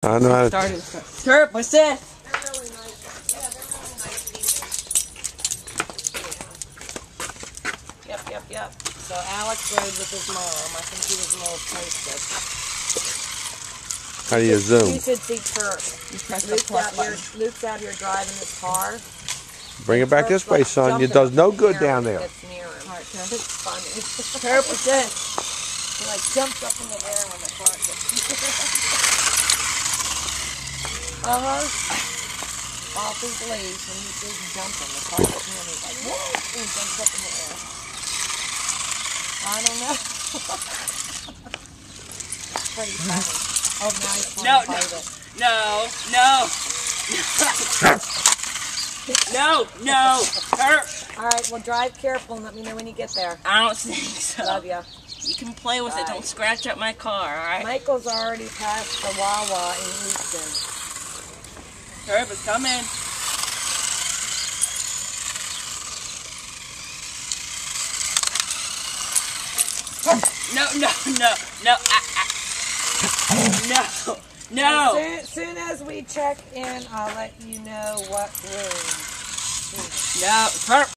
I know how to. Terp, what's this? They're really nice. Yeah, they're really nice people. Yep. So Alex rode with his mom. I think he was a little posted. How do you zoom? You should see Terp. Luke's out here driving his car. Bring it back this way, son. It does no good down there. It's near him. It's funny. Terp, what's this? He like jumps up in the air when the car gets off his leash and he's jumping. The car gets near him. He's like, whoa! And he jumps up in the air. I don't know. Pretty funny. Oh, now he's trying to bite it. No, Terp. All right, well, drive careful and let me know when you get there. I don't think so. Love ya. You can play with it. Don't scratch up my car, all right? Michael's already passed the Wawa in Houston. Terp is coming. No. As soon as we check in, I'll let you know what room. No, Terp.